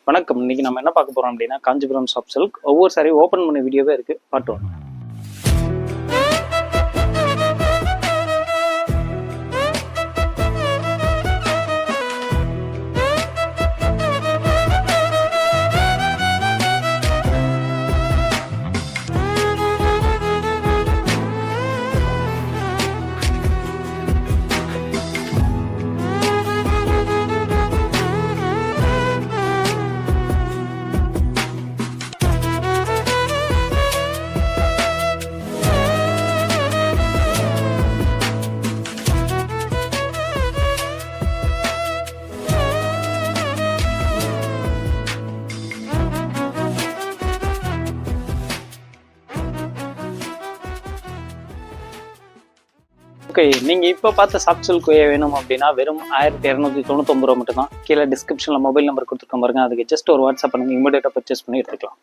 வணக்கம். இன்னைக்கு நம்ம என்ன பார்க்க போறோம் அப்படின்னா காஞ்சிபுரம் சாஃப்ட் சில்க். ஒவ்வொரு சாரி ஓப்பன் பண்ண வீடியோவே இருக்கு. பார்ட் 1. ஓகே, நீங்கள் இப்போ பார்த்த சாஃப்ட் சில்க் வேணும் அப்படின்னா வெறும் 1299 ரூபா மட்டும் தான். கீழே டிஸ்கிரிப்ஷனில் மொபைல் நம்பர் கொடுத்துருக்க பாருங்க. அதுக்கு ஜஸ்ட் ஒரு வாட்ஸ்அப் பண்ணுங்க, இமீடியட்டாக பர்ச்சேஸ் பண்ணி எடுத்துக்கலாம்.